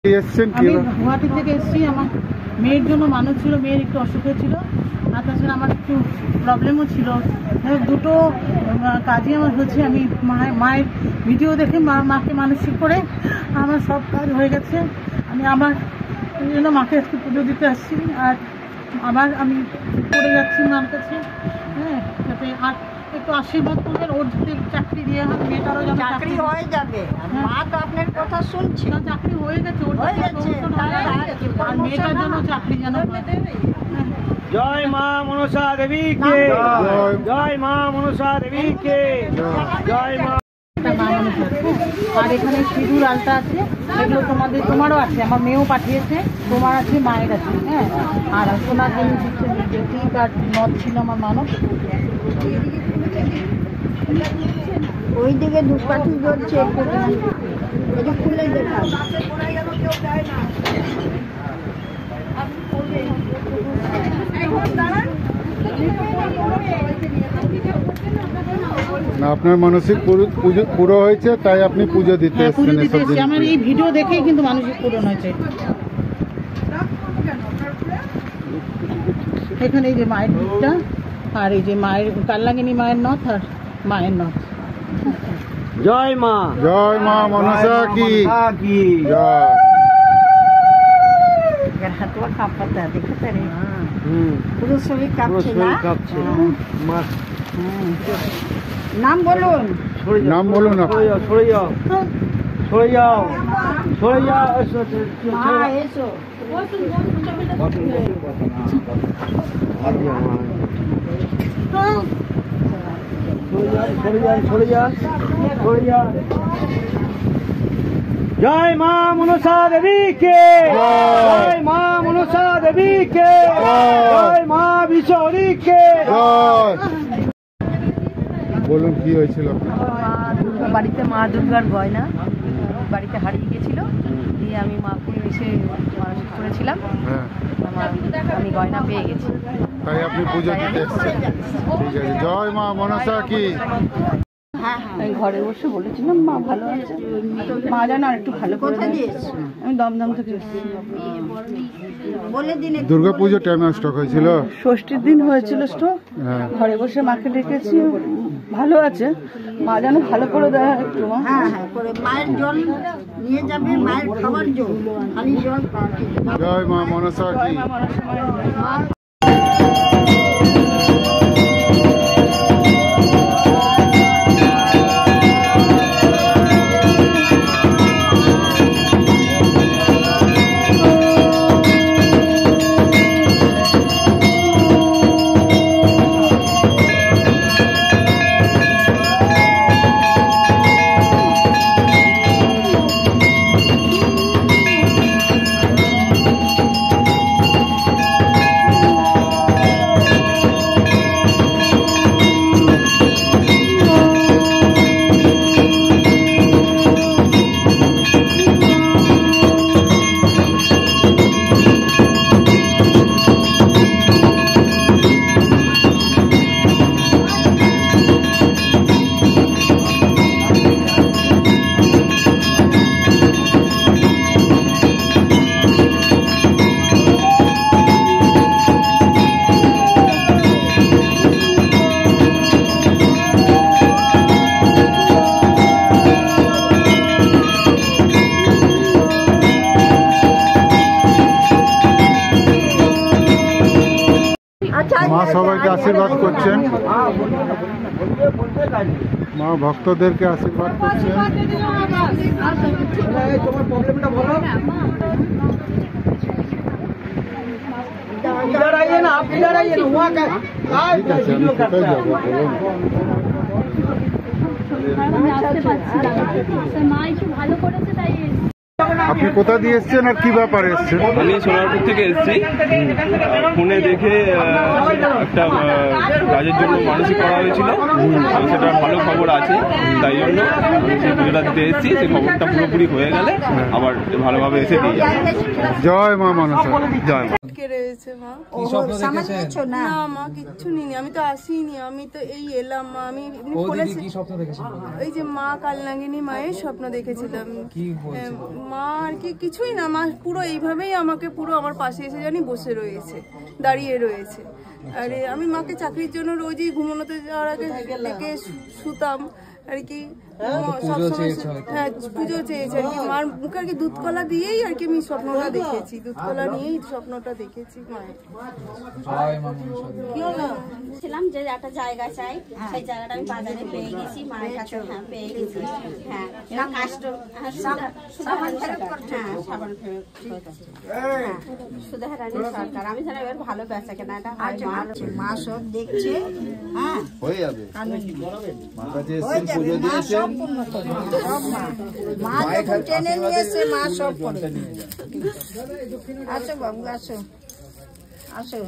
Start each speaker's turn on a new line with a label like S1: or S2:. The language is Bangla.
S1: আমি গুয়াহাটি থেকে এসেছি। আমার মেয়ের জন্য মানুষ ছিল, মেয়ের একটু অসুখ হয়েছিল, আর তাছাড়া আমার একটু প্রবলেমও ছিল। দুটো কাজই আমার হচ্ছে। আমি মায়ের ভিডিও দেখে মাকে মানসিক করে আমার সব কাজ হয়ে গেছে। আমি আমার জন্য মাকে একটু পুজো দিতে আসছি, আর আবার আমি করে যাচ্ছি মার কাছে। হ্যাঁ, যাতে আর একটু আশীর্বাদ করবেন, ওর যদি চাকরি দিয়ে হয়, মেয়েটারও যেন চাকরি হয়ে যাবে। মা তো আপনার কথা শুনছে, চাকরি হয়ে গেছে, ওর আর মেয়েটার জন্য চাকরি যেন দেবে।
S2: জয় মা মনসা দেবী কে, জয় মা মনসা দেবী কে, জয় মা।
S1: আর এখানে সিঁদুর আলতা আছে, এগুলো তোমারও আছে, আমার মেয়েও পাঠিয়েছে, তোমার আছে, মায়ের আছে। হ্যাঁ, আর সোনার জিনিস দিচ্ছে, টিপ আর নথ ছিল আমার মানব।
S3: ওইদিকে ধূপকাঠি জ্বলছে, একটু খুলে দেখা।
S4: আপনার মানসিক পুরো হয়েছে, তাই আপনি পুজো দিতে এসেছেন।
S1: আমার এই ভিডিও দেখেই কিন্তু মানসিক পূরণ হয়েছে। এখানে এই যে মায়ের দুধটা, আর এই যে মায়ের কাল্লাগিনী মায়ের নথ, আর মায়ের নথ।
S2: জয় মা,
S4: জয় মা মনসা কি জয়।
S3: হাতটা কাঁপাতে দেখতে রে, পুরো শরীর কাঁপছে না? নাম বলুন,
S4: নাম বলুন।
S2: সরে যাও, সরে যাও, সরে যাও,
S3: মা এসো।
S2: জয় মা মনসা দেবী কে, জয় মা মনসা দেবী কে, জয় মা বিশ্বহরি কে।
S4: বলুন কি হয়েছিল?
S3: বাড়িতে মা দুর্গার গয়না বাড়িতে হারিয়ে গেছিল, দিয়ে আমি মাকে এসে মানসিক করেছিলাম, আমি গয়না পেয়ে গেছি,
S4: তাই আপনি পুজো দিতে এসেছেন। ঠিক আছে, জয় মা মনসা কি।
S3: আমি ঘরে বসে বলেছিলাম মা ভালো আছে, মা যেন আর একটু ভালো করে দেয়। আমি দমদম থেকে
S4: দুর্গা পুজোর টাইমে স্ট্রোক হয়েছিল,
S3: ষষ্ঠীর দিন হয়েছিল স্ট্রোক। ঘরে বসে মাকে ডেকেছি, ভালো আছে, মা যেন ভালো করে দেয় একটু। মায়ের জল নিয়ে যাবে, মায়ের খাবার জল, খালি জল।
S4: জয় মা মনসা কি। মা সবাইকে আশীর্বাদ করছেন, মা ভক্তদেরকে আশীর্বাদ করছেন।
S2: তোমার প্রবলেমটা বলো। इधर आइए ना, आप इधर आइए ना, वहाँ का वीडियो करता है।
S4: আপনি কোথা দিয়ে এসছেন আর কি ব্যাপারে এসছেন?
S5: আমি সোনারপুর থেকে এসেছি। ফোনে দেখে একটা কাজের জন্য মানসিক করা হয়েছিল, সেটা ভালো খবর আছে, তাই জন্য সেই পুজোটা দিতে এসেছি। সেই খবরটা পুরোপুরি হয়ে গেলে আবার ভালোভাবে এসে দিয়ে যাবো।
S4: জয় মা মনসা, জয় মা।
S6: রয়েছে মা। না মা কিচ্ছু নিই, আমি তো আসিনি, আমি তো এই এলাম মা। আমি এই যে মা কালনাগিনী মায়ের স্বপ্ন দেখেছিলাম। মা আর কি কিছুই না, মা পুরো এইভাবেই আমাকে পুরো আমার পাশে এসে জানি বসে রয়েছে, দাঁড়িয়ে রয়েছে। আরে আমি মাকে চাকরির জন্য রোজই ঘুমানোতে যাওয়ার আগে ডেকে শুতাম আর কি, হ্যাঁ পুজো চেয়েছে আর কি। মার মুখে আর কি দুধ কলা দিয়েই আর কি আমি স্বপ্নটা দেখেছি, দুধ কলা নিয়েই স্বপ্নটা দেখেছি মায়ের।
S7: ছিলাম যে একটা জায়গা চাই, সেই জায়গাটা আমি বাজারে পেয়ে গেছি, মায়ের কাছে পেয়ে গেছি। হ্যাঁ সুধারানী সরকার, আমি জানি এবার ভালো বেচা কেনাটা
S3: মা সব দেখছে, হ্যাঁ
S4: হয়ে যাবে।
S3: মা যখন টেনে নিয়ে এসে মা সব করে। আসো বাবু আসো আসো।